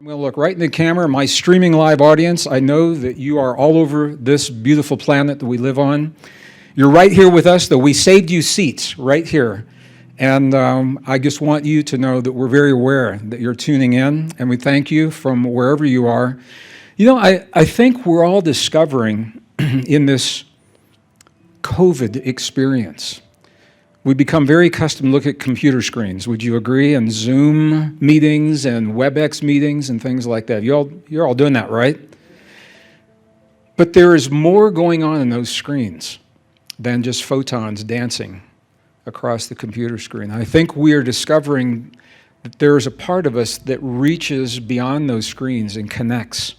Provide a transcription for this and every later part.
going to look right in the camera, my streaming live audience. I know that you are all over this beautiful planet that we live on. You're right here with us, though. We saved you seats right here. And I just want you to know that we're very aware that you're tuning in, and we thank you from wherever you are. You know, I think we're all discovering in this COVID experience, we become very accustomed to look at computer screens. Would you agree? And Zoom meetings and WebEx meetings and things like that. You're all doing that, right? But there is more going on in those screens than just photons dancing across the computer screen. I think we are discovering that there is a part of us that reaches beyond those screens and connects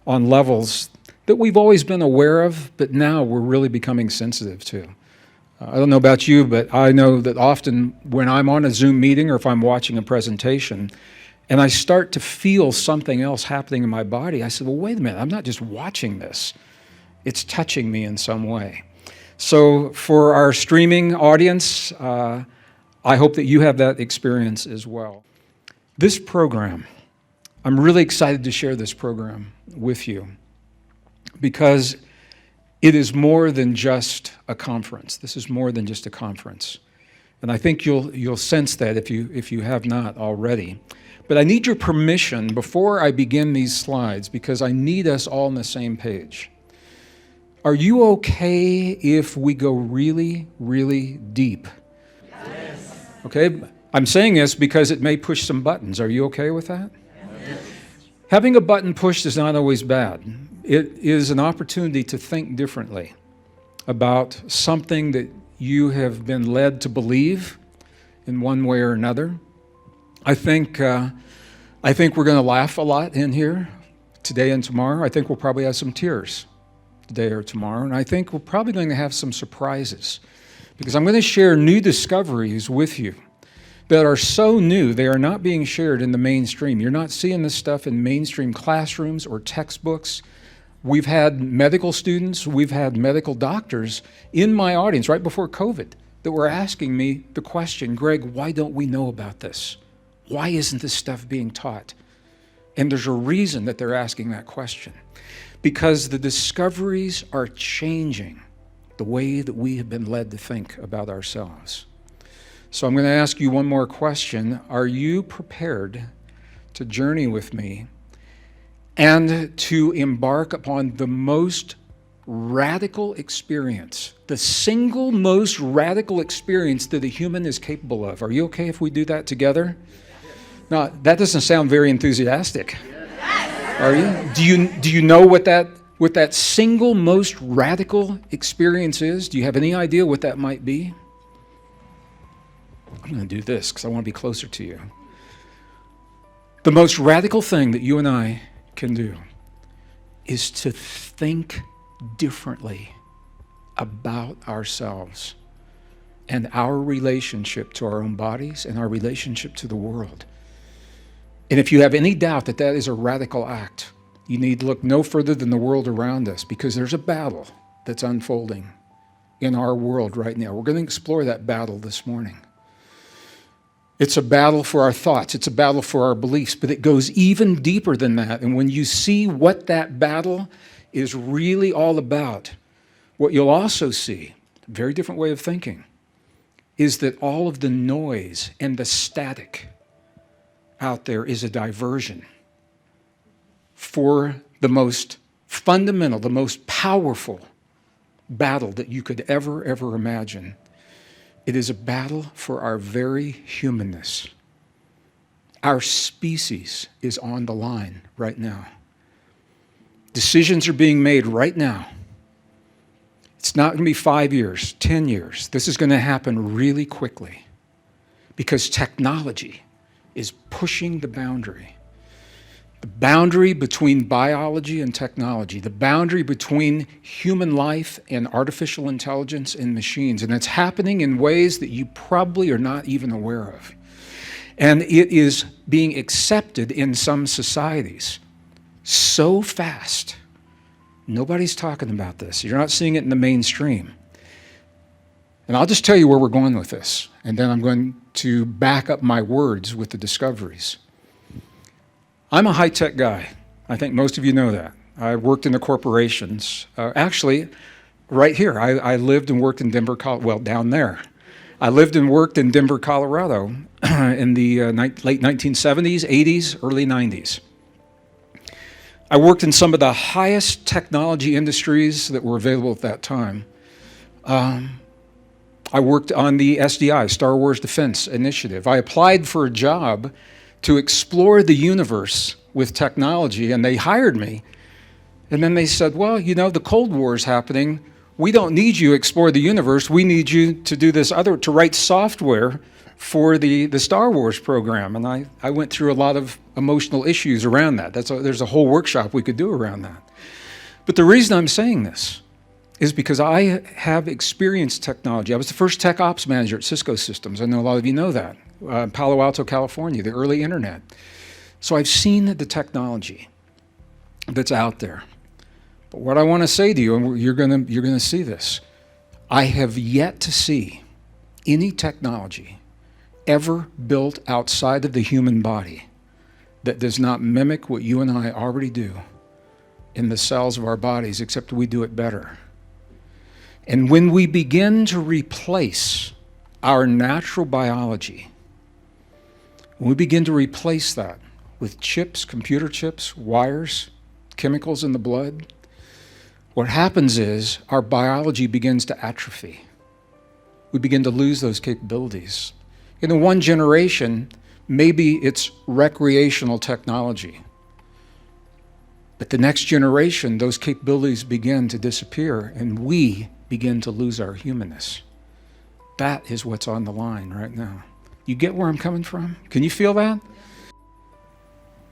on levels that we've always been aware of, but now we're really becoming sensitive to. I don't know about you, but I know that often when I'm on a Zoom meeting or if I'm watching a presentation and I start to feel something else happening in my body, I said, well, wait a minute, I'm not just watching this. It's touching me in some way. So for our streaming audience, I hope that you have that experience as well. This program, I'm really excited to share this program with you because it is more than just a conference. This is more than just a conference. And I think you'll sense that if you have not already. But I need your permission before I begin these slides because I need us all on the same page. Are you okay if we go really, really deep? Yes. Okay, I'm saying this because it may push some buttons. Are you okay with that? Yes. Having a button pushed is not always bad. It is an opportunity to think differently about something that you have been led to believe in one way or another. I think we're going to laugh a lot in here today and tomorrow. I think we'll probably have some tears today or tomorrow, and I think we're probably going to have some surprises because I'm going to share new discoveries with you that are so new they are not being shared in the mainstream. You're not seeing this stuff in mainstream classrooms or textbooks. We've had medical students, we've had medical doctors in my audience right before COVID that were asking me the question, Greg, why don't we know about this? Why isn't this stuff being taught? And there's a reason that they're asking that question. Because the discoveries are changing the way that we have been led to think about ourselves. So I'm going to ask you one more question. Are you prepared to journey with me and to embark upon the most radical experience, the single most radical experience that a human is capable of? Are you okay if we do that together? Now, that doesn't sound very enthusiastic. Are you? Do you know what that single most radical experience is? Do you have any idea what that might be? I'm going to do this because I want to be closer to you. The most radical thing that you and I can do is to think differently about ourselves and our relationship to our own bodies and our relationship to the world. And if you have any doubt that that is a radical act, you need to look no further than the world around us because there's a battle that's unfolding in our world right now. We're going to explore that battle this morning. It's a battle for our thoughts. It's a battle for our beliefs, but it goes even deeper than that. And when you see what that battle is really all about, what you'll also see, a very different way of thinking, is that all of the noise and the static out there is a diversion for the most fundamental, the most powerful battle that you could ever imagine. It is a battle for our very humanness. Our species is on the line right now. Decisions are being made right now. It's not going to be 5 years, 10 years. This is going to happen really quickly because technology is pushing the boundary between biology and technology, the boundary between human life and artificial intelligence and machines. And it's happening in ways that you probably are not even aware of. And it is being accepted in some societies so fast. Nobody's talking about this. You're not seeing it in the mainstream. And I'll just tell you where we're going with this, and then I'm going to back up my words with the discoveries. I'm a high-tech guy. I think most of you know that. I worked in the corporations. Actually, right here, I lived and worked in Denver, well, down there. I lived and worked in Denver, Colorado in the late 1970s, 80s, early 90s. I worked in some of the highest technology industries that were available at that time. I worked on the SDI, Star Wars Defense Initiative. I applied for a job to explore the universe with technology, and they hired me. And then they said, well, you know, the Cold War is happening. We don't need you to explore the universe. We need you to do this to write software for the Star Wars program. And I went through a lot of emotional issues around that. There's a whole workshop we could do around that. But the reason I'm saying this is because I have experienced technology. I was the first tech ops manager at Cisco Systems. I know a lot of you know that. Palo Alto, California, the early internet. So I've seen the technology that's out there. But what I want to say to you, and you're going to see this, I have yet to see any technology ever built outside of the human body that does not mimic what you and I already do in the cells of our bodies, except we do it better. And when we begin to replace our natural biology, when we begin to replace that with chips, computer chips, wires, chemicals in the blood, what happens is our biology begins to atrophy. We begin to lose those capabilities. In the one generation, maybe it's recreational technology. But the next generation, those capabilities begin to disappear, and we begin to lose our humanness. That is what's on the line right now. You get where I'm coming from? Can you feel that?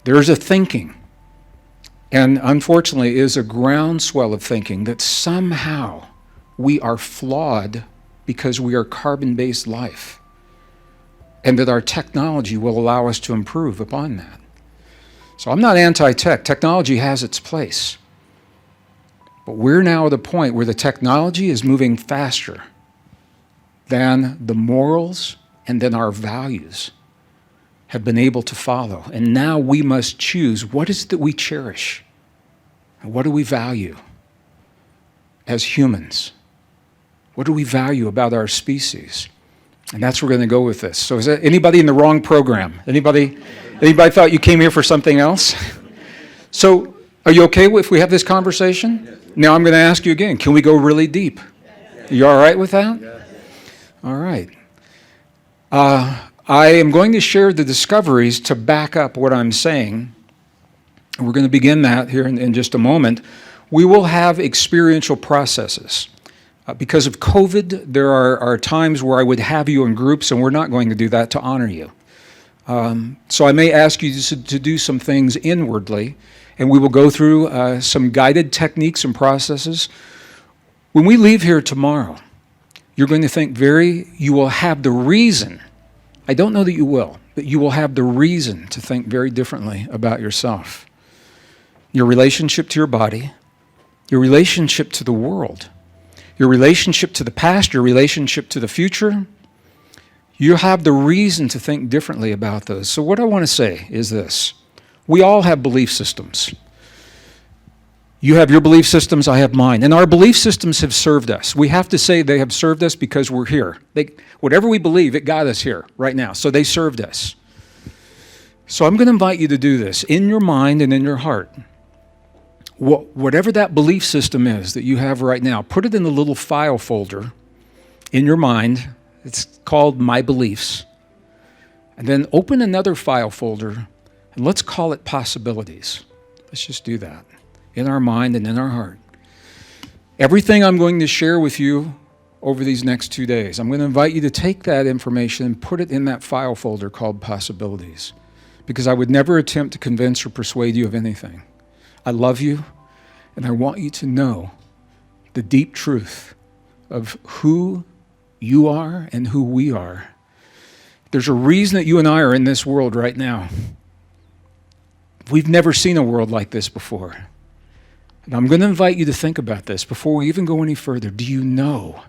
There's a thinking, and unfortunately is a groundswell of thinking that somehow we are flawed because we are carbon-based life, and that our technology will allow us to improve upon that. So I'm not anti-tech. Technology has its place. But we're now at a point where the technology is moving faster than the morals and then our values have been able to follow. And now we must choose, what is it that we cherish? And what do we value as humans? What do we value about our species? And that's where we're going to go with this. So is that anybody in the wrong program? Anybody thought you came here for something else? So are you okay if we have this conversation? Yes. Now I'm going to ask you again, can we go really deep? Yes. You all right with that? Yes. All right. I am going to share the discoveries to back up what I'm saying. We're going to begin that here in just a moment. We will have experiential processes. Because of COVID, there are times where I would have you in groups, and we're not going to do that to honor you. So I may ask you to do some things inwardly, and we will go through some guided techniques and processes. When we leave here tomorrow, you're going to think you will have the reason, I don't know that you will, but you will have the reason to think very differently about yourself. Your relationship to your body, your relationship to the world, your relationship to the past, your relationship to the future. You have the reason to think differently about those. So what I want to say is this. We all have belief systems. You have your belief systems, I have mine. And our belief systems have served us. We have to say they have served us because we're here. Whatever we believe, it got us here right now. So they served us. So I'm going to invite you to do this in your mind and in your heart. Whatever that belief system is that you have right now, put it in a little file folder in your mind. It's called My Beliefs. And then open another file folder, and let's call it Possibilities. Let's just do that in our mind and in our heart. Everything I'm going to share with you over these next 2 days, I'm going to invite you to take that information and put it in that file folder called Possibilities, because I would never attempt to convince or persuade you of anything. I love you, and I want you to know the deep truth of who you are and who we are. There's a reason that you and I are in this world right now. We've never seen a world like this before. And I'm going to invite you to think about this before we even go any further. Do you know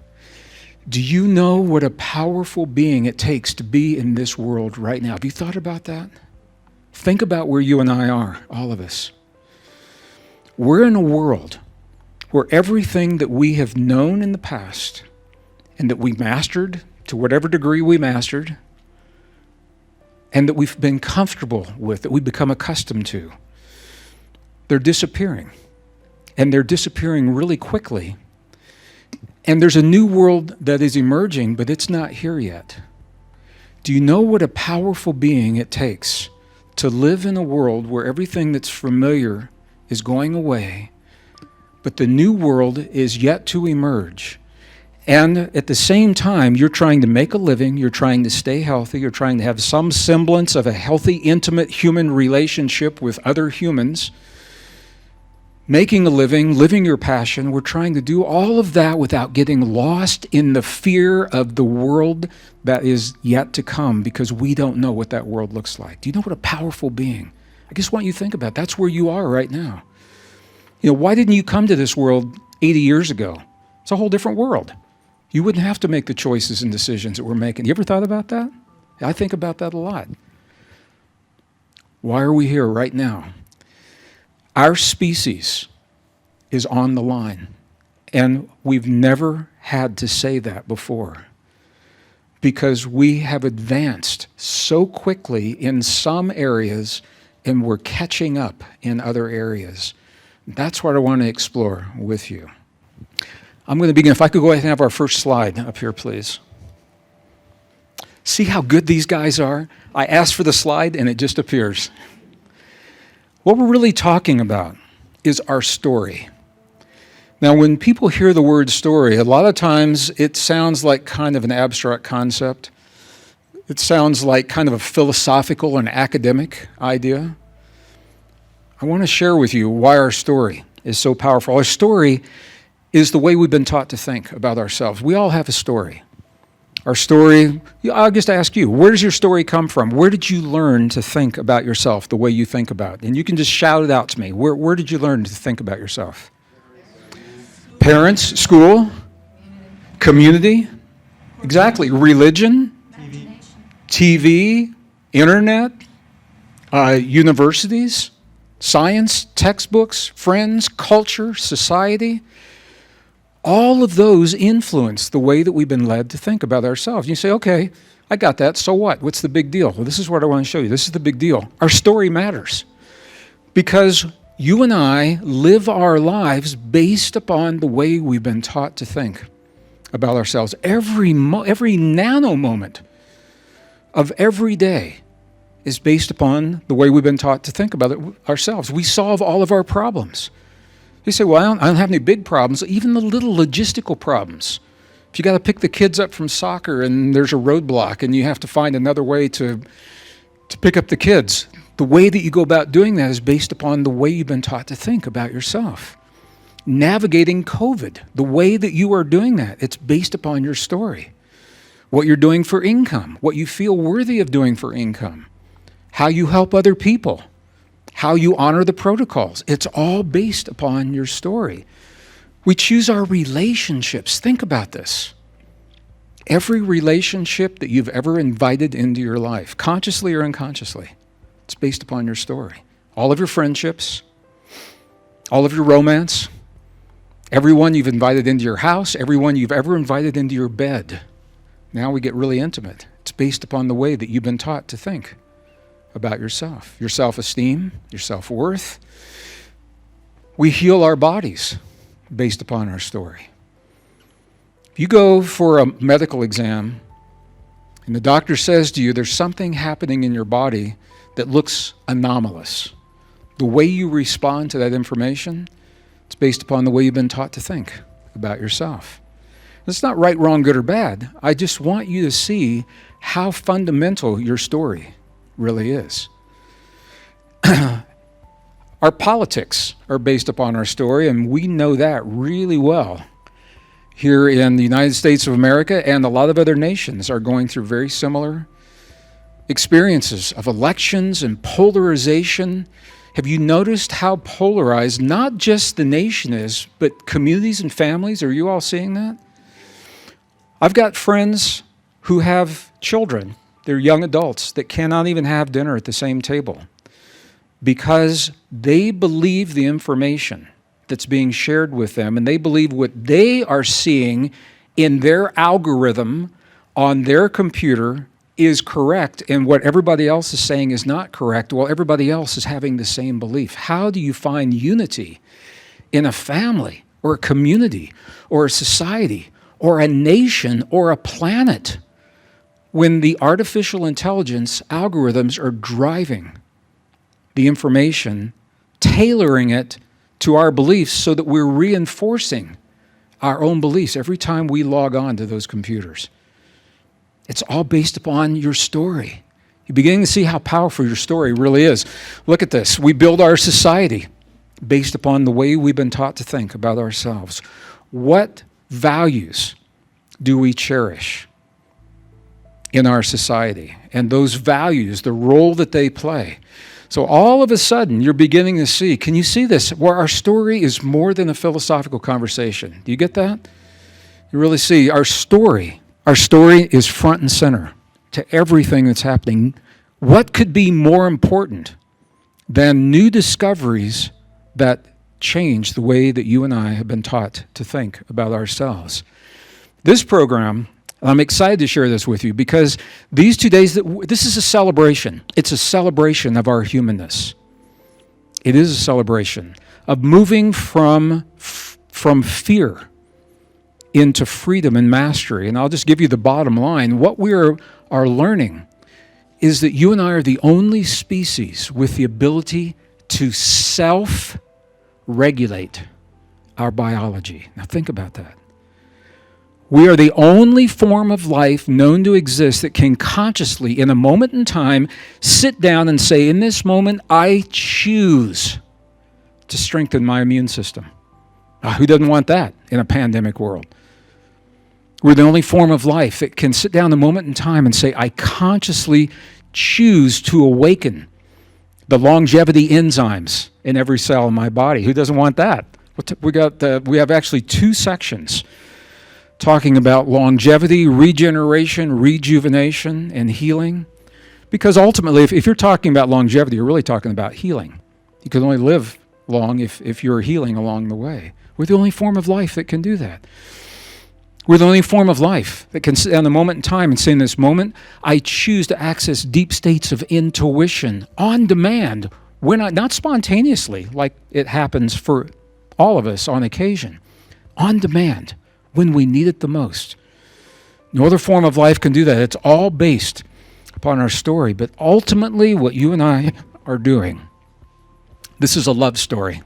what a powerful being it takes to be in this world right now? Have you thought about that? Think about where you and I are, all of us. We're in a world where everything that we have known in the past and that we mastered to whatever degree we mastered and that we've been comfortable with, that we've become accustomed to, they're disappearing. And they're disappearing really quickly. And there's a new world that is emerging, but it's not here yet. Do you know what a powerful being it takes to live in a world where everything that's familiar is going away, but the new world is yet to emerge? And at the same time, you're trying to make a living, you're trying to stay healthy, you're trying to have some semblance of a healthy, intimate human relationship with other humans, making a living, living your passion. We're trying to do all of that without getting lost in the fear of the world that is yet to come, because we don't know what that world looks like. Do you know what a powerful being? I just want you to think about it. That's where you are right now. You know, why didn't you come to this world 80 years ago? It's a whole different world. You wouldn't have to make the choices and decisions that we're making. You ever thought about that? I think about that a lot. Why are we here right now? Our species is on the line, and we've never had to say that before because we have advanced so quickly in some areas and we're catching up in other areas. That's what I want to explore with you. I'm going to begin. If I could go ahead and have our first slide up here, please. See how good these guys are? I asked for the slide and it just appears. What we're really talking about is our story. Now, when people hear the word story, a lot of times it sounds like kind of an abstract concept. It sounds like kind of a philosophical and academic idea. I want to share with you why our story is so powerful. Our story is the way we've been taught to think about ourselves. We all have a story. Our story, I'll just ask you, where does your story come from? Where did you learn to think about yourself the way you think about it? And you can just shout it out to me. Where did you learn to think about yourself? Parents, school, community, exactly. Religion, TV, internet, universities, science, textbooks, friends, culture, society. All of those influence the way that we've been led to think about ourselves. You say, okay, I got that, so what? What's the big deal? Well, this is what I want to show you. This is the big deal. Our story matters because you and I live our lives based upon the way we've been taught to think about ourselves. Every nano moment of every day is based upon the way we've been taught to think about it ourselves. We solve all of our problems. You say, well, I don't have any big problems. Even the little logistical problems. If you got to pick the kids up from soccer and there's a roadblock and you have to find another way to pick up the kids, the way that you go about doing that is based upon the way you've been taught to think about yourself. Navigating COVID, the way that you are doing that, it's based upon your story. What you're doing for income, what you feel worthy of doing for income, how you help other people, how you honor the protocols. It's all based upon your story. We choose our relationships. Think about this. Every relationship that you've ever invited into your life, consciously or unconsciously, it's based upon your story. All of your friendships, all of your romance, everyone you've invited into your house, everyone you've ever invited into your bed. Now we get really intimate. It's based upon the way that you've been taught to think about yourself, your self-esteem, your self-worth. We heal our bodies based upon our story. If you go for a medical exam and the doctor says to you there's something happening in your body that looks anomalous, the way you respond to that information, it's based upon the way you've been taught to think about yourself. It's not right, wrong, good, or bad. I just want you to see how fundamental your story really is. Our politics are based upon our story, and we know that really well. Here in the United States of America and a lot of other nations are going through very similar experiences of elections and polarization. Have you noticed how polarized not just the nation is, but communities and families? Are you all seeing that? I've got friends who have children. They're young adults that cannot even have dinner at the same table because they believe the information that's being shared with them, and they believe what they are seeing in their algorithm on their computer is correct, and what everybody else is saying is not correct. Well, everybody else is having the same belief. How do you find unity in a family or a community or a society or a nation or a planet when the artificial intelligence algorithms are driving the information, tailoring it to our beliefs so that we're reinforcing our own beliefs every time we log on to those computers? It's all based upon your story. You're beginning to see how powerful your story really is. Look at this. We build our society based upon the way we've been taught to think about ourselves. What values do we cherish in our society? And those values, the role that they play. So all of a sudden, you're beginning to see, can you see this? Where our story is more than a philosophical conversation. Do you get that? You really see our story is front and center to everything that's happening. What could be more important than new discoveries that change the way that you and I have been taught to think about ourselves? This program, I'm excited to share this with you because these 2 days, this is a celebration. It's a celebration of our humanness. It is a celebration of moving from fear into freedom and mastery. And I'll just give you the bottom line. What we are learning is that you and I are the only species with the ability to self-regulate our biology. Now think about that. We are the only form of life known to exist that can consciously, in a moment in time, sit down and say, in this moment, I choose to strengthen my immune system. Who doesn't want that in a pandemic world? We're the only form of life that can sit down a moment in time and say, I consciously choose to awaken the longevity enzymes in every cell in my body. Who doesn't want that? We have actually 2 sections talking about longevity, regeneration, rejuvenation, and healing. Because ultimately, if you're talking about longevity, you're really talking about healing. You can only live long if you're healing along the way. We're the only form of life that can do that. We're the only form of life that can sit down a moment in time and say, in this moment, I choose to access deep states of intuition on demand, not spontaneously like it happens for all of us on occasion, on demand, when we need it the most. No other form of life can do that. It's all based upon our story. But ultimately, what you and I are doing, this is a love story.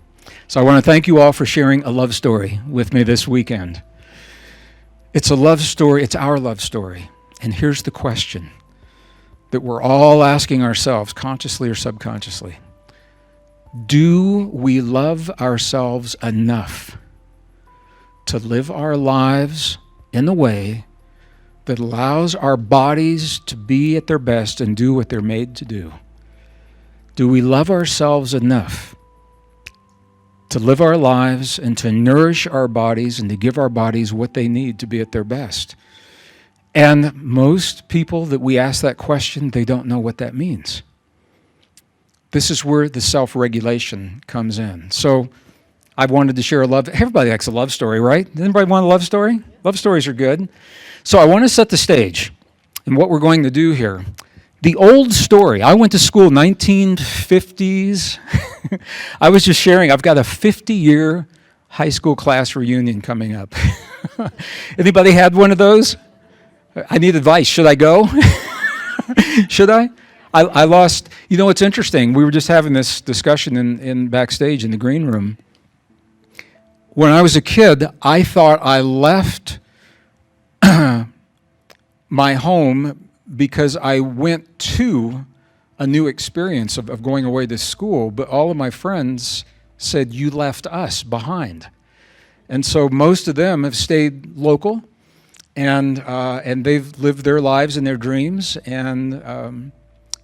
So I want to thank you all for sharing a love story with me this weekend. It's a love story. It's our love story. And here's the question that we're all asking ourselves, consciously or subconsciously. Do we love ourselves enough to live our lives in a way that allows our bodies to be at their best and do what they're made to do? Do we love ourselves enough to live our lives and to nourish our bodies and to give our bodies what they need to be at their best? And most people that we ask that question, they don't know what that means. This is where the self-regulation comes in. So I wanted to share everybody likes a love story, right? Anybody want a love story? Love stories are good. So I want to set the stage and what we're going to do here. The old story, I went to school 1950s. I was just sharing, I've got a 50-year high school class reunion coming up. Anybody had one of those? I need advice. Should I go? Should I? I lost, it's interesting. We were just having this discussion in backstage in the green room. When I was a kid, I thought I left my home because I went to a new experience of going away to school, but all of my friends said, you left us behind. And so most of them have stayed local, and they've lived their lives and their dreams, and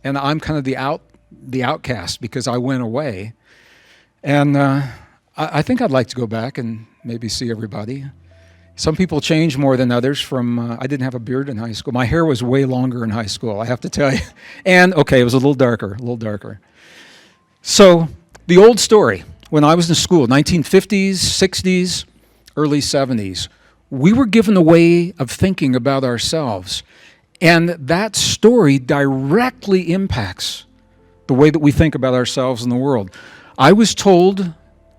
I'm kind of the outcast because I went away. And I think I'd like to go back and maybe see everybody. Some people change more than others I didn't have a beard in high school. My hair was way longer in high school, I have to tell you. And, okay, it was a little darker. So the old story, when I was in school, 1950s, 60s, early 70s, we were given a way of thinking about ourselves. And that story directly impacts the way that we think about ourselves in the world. I was told,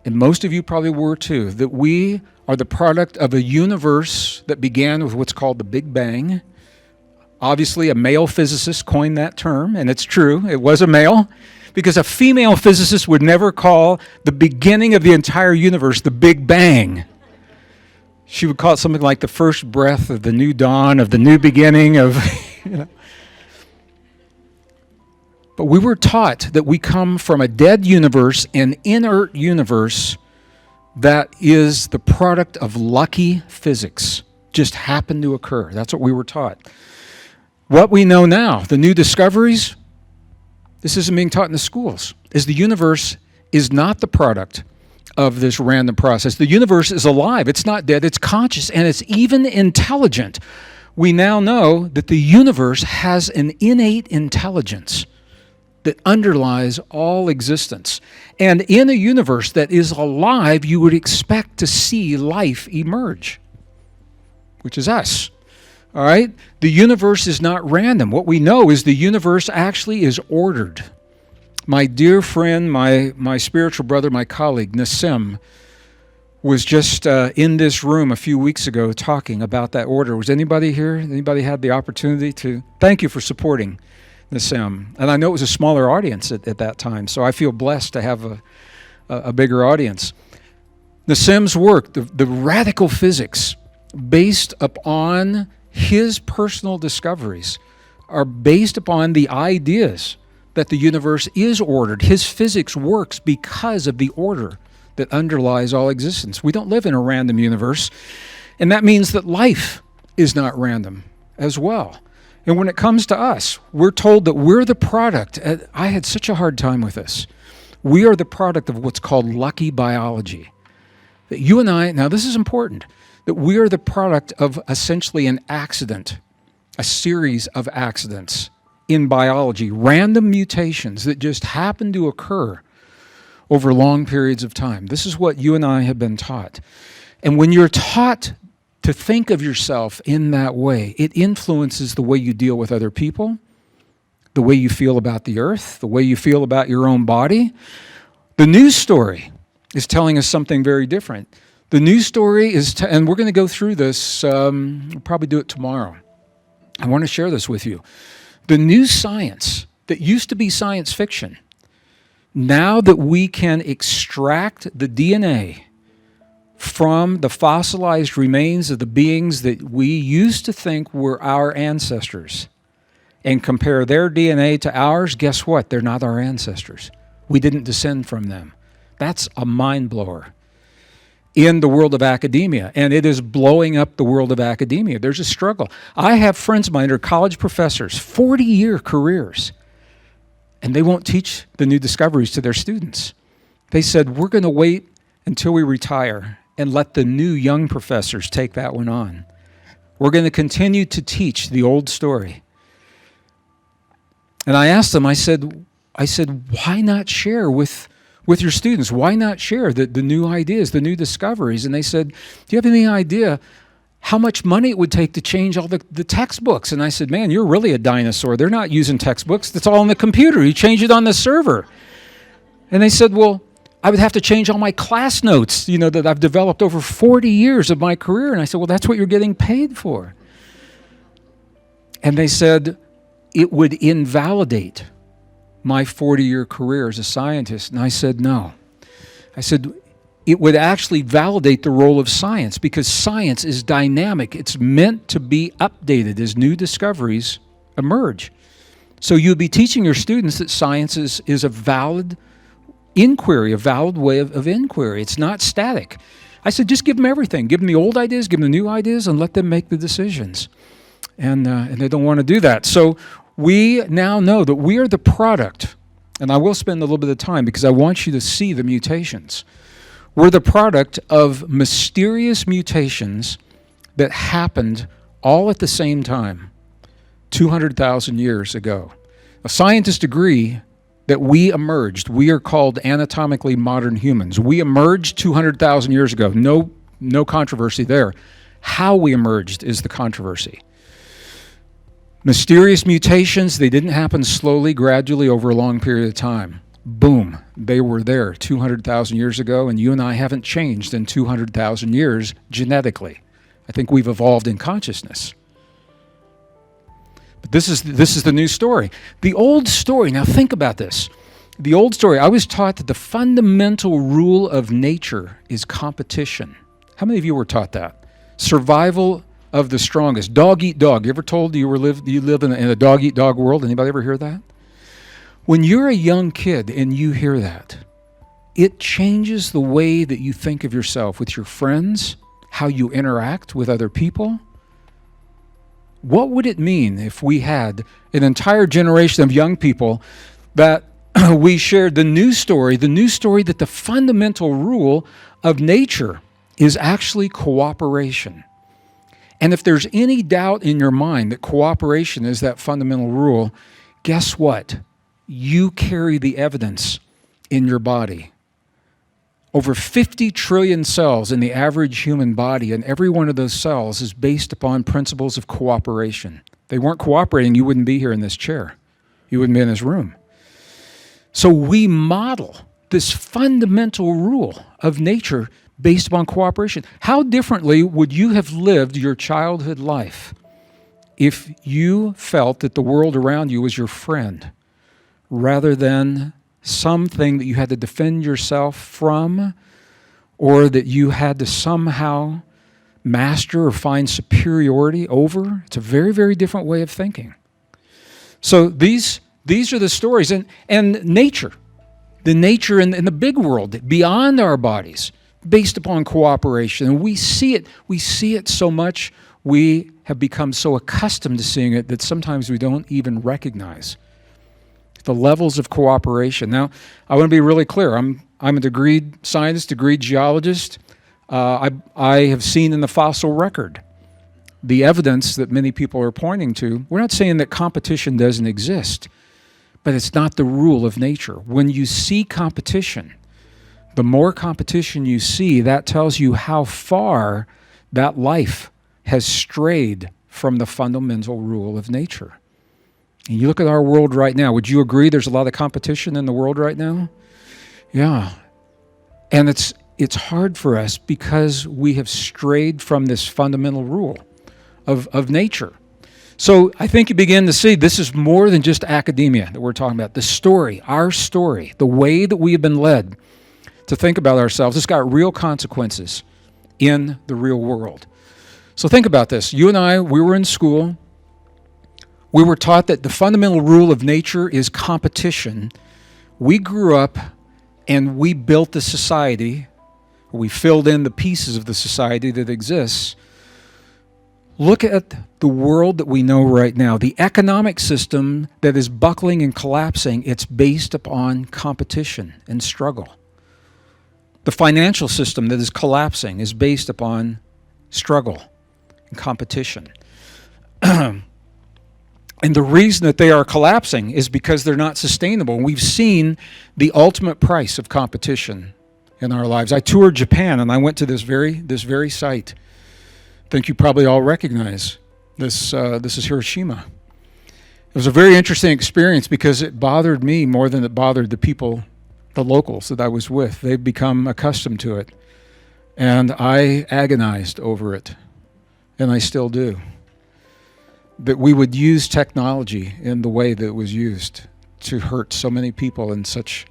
and most of you probably were too, that we are the product of a universe that began with what's called the Big Bang. Obviously, a male physicist coined that term, and it's true, it was a male, because a female physicist would never call the beginning of the entire universe the Big Bang. She would call it something like the first breath of the new dawn, of the new beginning of, you know. But we were taught that we come from a dead universe, an inert universe that is the product of lucky physics, just happened to occur. That's what we were taught. What we know now, the new discoveries, this isn't being taught in the schools, is the universe is not the product of this random process. The universe is alive. It's not dead. It's conscious, and it's even intelligent. We now know that the universe has an innate intelligence that underlies all existence. And in a universe that is alive, you would expect to see life emerge, which is us. All right? The universe is not random. What we know is the universe actually is ordered. My dear friend, my spiritual brother, my colleague, Nassim, was just in this room a few weeks ago talking about that order. Was anybody here? Anybody had the opportunity to? Thank you for supporting Nassim. And I know it was a smaller audience at that time, so I feel blessed to have a bigger audience. Nassim's work, the radical physics, based upon his personal discoveries, are based upon the ideas that the universe is ordered. His physics works because of the order that underlies all existence. We don't live in a random universe, and that means that life is not random as well. And when it comes to us, we're told that we're the product. I had such a hard time with this. We are the product of what's called lucky biology. That you and I, now this is important, that we are the product of essentially an accident, a series of accidents in biology, random mutations that just happen to occur over long periods of time. This is what you and I have been taught. And when you're taught to think of yourself in that way, it influences the way you deal with other people, the way you feel about the earth, the way you feel about your own body. The news story is telling us something very different. The news story is, and we're going to go through this, we'll probably do it tomorrow. I want to share this with you. The new science that used to be science fiction, now that we can extract the DNA from the fossilized remains of the beings that we used to think were our ancestors and compare their DNA to ours, guess what? They're not our ancestors. We didn't descend from them. That's a mind blower in the world of academia, and it is blowing up the world of academia. There's a struggle. I have friends of mine who are college professors, 40-year careers, and they won't teach the new discoveries to their students. They said, we're going to wait until we retire and let the new young professors take that one on. We're going to continue to teach the old story. And I asked them, I said, why not share with your students? Why not share the new ideas, the new discoveries? And they said, do you have any idea how much money it would take to change all the textbooks? And I said, man, you're really a dinosaur. They're not using textbooks. That's all on the computer. You change it on the server. And they said, well, I would have to change all my class notes, that I've developed over 40 years of my career. And I said, well, that's what you're getting paid for. And they said, it would invalidate my 40-year career as a scientist. And I said, no. I said, it would actually validate the role of science because science is dynamic. It's meant to be updated as new discoveries emerge. So you'd be teaching your students that science is a valid inquiry, a valid way of inquiry. It's not static. I said, just give them everything. Give them the old ideas, give them the new ideas, and let them make the decisions. And they don't want to do that. So we now know that we are the product, and I will spend a little bit of time because I want you to see the mutations. We're the product of mysterious mutations that happened all at the same time, 200,000 years ago. Now, scientists agree that we emerged. We are called anatomically modern humans. We emerged 200,000 years ago. No controversy there. How we emerged is the controversy. Mysterious mutations, they didn't happen slowly, gradually over a long period of time. Boom, they were there 200,000 years ago, and you and I haven't changed in 200,000 years genetically. I think we've evolved in consciousness. But this is the new story. The old story, now think about this. The old story, I was taught that the fundamental rule of nature is competition. How many of you were taught that? Survival of the strongest. Dog eat dog. You ever told you live in a dog eat dog world? Anybody ever hear that? When you're a young kid and you hear that, it changes the way that you think of yourself with your friends, how you interact with other people. What would it mean if we had an entire generation of young people that we shared the new story that the fundamental rule of nature is actually cooperation? And if there's any doubt in your mind that cooperation is that fundamental rule, guess what? You carry the evidence in your body. Over 50 trillion cells in the average human body, and every one of those cells is based upon principles of cooperation. If they weren't cooperating, you wouldn't be here in this chair. You wouldn't be in this room. So we model this fundamental rule of nature based upon cooperation. How differently would you have lived your childhood life if you felt that the world around you was your friend rather than something that you had to defend yourself from, or that you had to somehow master or find superiority over? It's a very, very different way of thinking. So these are the stories. And nature, the nature in the big world, beyond our bodies, based upon cooperation. And we see it so much, we have become so accustomed to seeing it that sometimes we don't even recognize the levels of cooperation. Now, I want to be really clear. I'm a degreed scientist, degreed geologist. I have seen in the fossil record the evidence that many people are pointing to. We're not saying that competition doesn't exist, but it's not the rule of nature. When you see competition, the more competition you see, that tells you how far that life has strayed from the fundamental rule of nature. And you look at our world right now, would you agree there's a lot of competition in the world right now? Yeah. And it's hard for us because we have strayed from this fundamental rule of nature. So I think you begin to see this is more than just academia that we're talking about. The story, our story, the way that we have been led to think about ourselves, it's got real consequences in the real world. So think about this. You and I, we were in school. We were taught that the fundamental rule of nature is competition. We grew up and we built the society, or we filled in the pieces of the society that exists. Look at the world that we know right now. The economic system that is buckling and collapsing, it's based upon competition and struggle. The financial system that is collapsing is based upon struggle and competition. And the reason that they are collapsing is because they're not sustainable. And we've seen the ultimate price of competition in our lives. I toured Japan and I went to this very site. I think you probably all recognize this. This is Hiroshima. It was a very interesting experience because it bothered me more than it bothered the people, the locals that I was with. They've become accustomed to it. And I agonized over it. And I still do. That we would use technology in the way that it was used to hurt so many people in such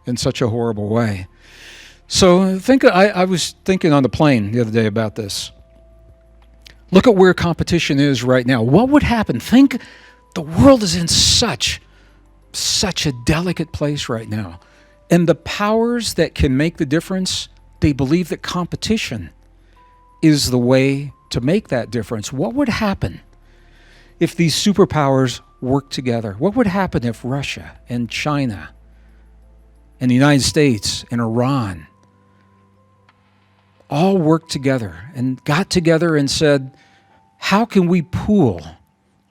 a horrible way. So I was thinking on the plane the other day about this. Look at where competition is right now. What would happen? Think the world is in such a delicate place right now. And the powers that can make the difference, they believe that competition is the way to make that difference. What would happen if these superpowers worked together? What would happen if Russia and China and the United States and Iran all worked together and got together and said, how can we pool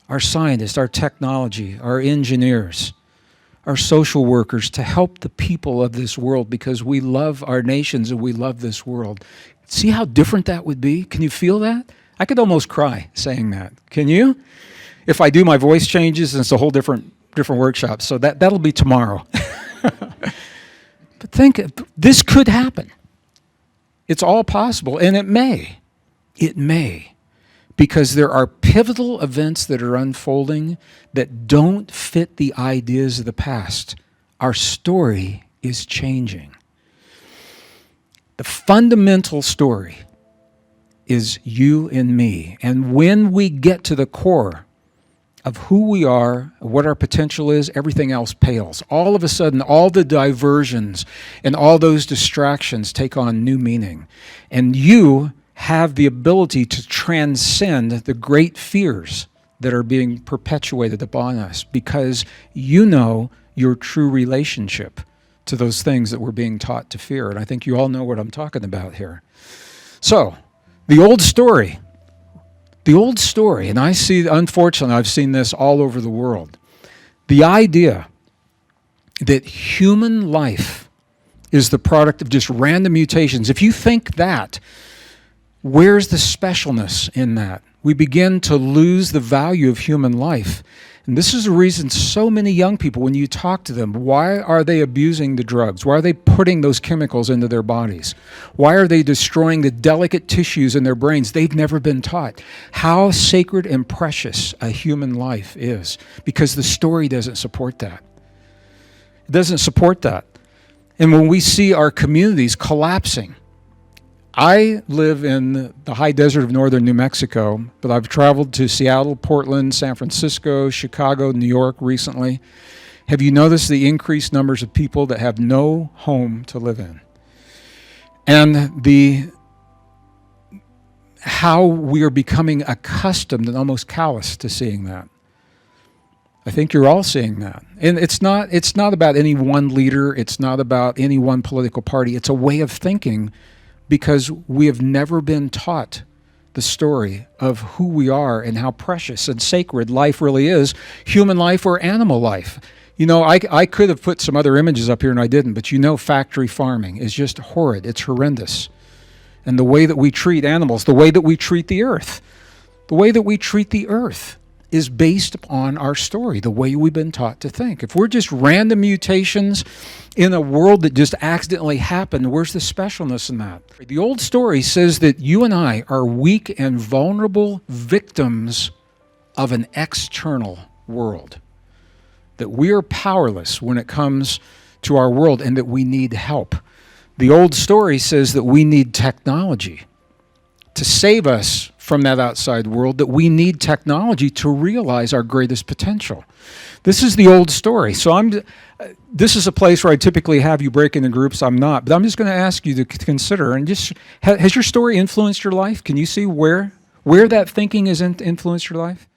our scientists, our technology, our engineers, our social workers to help the people of this world because we love our nations and we love this world. See how different that would be? Can you feel that? I could almost cry saying that. Can you? If I do, my voice changes and it's a whole different workshop. So that'll be tomorrow. But think, this could happen. It's all possible, and it may. It may. Because there are pivotal events that are unfolding that don't fit the ideas of the past. Our story is changing. The fundamental story is you and me. And when we get to the core of who we are, what our potential is, everything else pales. All of a sudden, all the diversions and all those distractions take on new meaning. And you have the ability to transcend the great fears that are being perpetuated upon us because you know your true relationship to those things that we're being taught to fear. And I think you all know what I'm talking about here. So, the old story, and I see, unfortunately, I've seen this all over the world. The idea that human life is the product of just random mutations. If you think that, where's the specialness in that? We begin to lose the value of human life. And this is the reason so many young people, when you talk to them, why are they abusing the drugs? Why are they putting those chemicals into their bodies? Why are they destroying the delicate tissues in their brains? They've never been taught how sacred and precious a human life is because the story doesn't support that. It doesn't support that. And when we see our communities collapsing, I live in the high desert of northern New Mexico, but I've traveled to Seattle, Portland, San Francisco, Chicago, New York recently. Have you noticed the increased numbers of people that have no home to live in? And how we are becoming accustomed and almost callous to seeing that. I think you're all seeing that. And it's not about any one leader, it's not about any one political party, it's a way of thinking because we have never been taught the story of who we are and how precious and sacred life really is, human life or animal life. You know, I could have put some other images up here and I didn't, but you know factory farming is just horrid. It's horrendous. And the way that we treat animals, the way that we treat the earth is based upon our story, the way we've been taught to think. If we're just random mutations in a world that just accidentally happened, where's the specialness in that? The old story says that you and I are weak and vulnerable victims of an external world, that we are powerless when it comes to our world and that we need help. The old story says that we need technology to save us from that outside world, that we need technology to realize our greatest potential. This is the old story. So this is a place where I typically have you break into groups. I'm not, but I'm just going to ask you to consider and just, has your story influenced your life? Can you see where that thinking has influenced your life?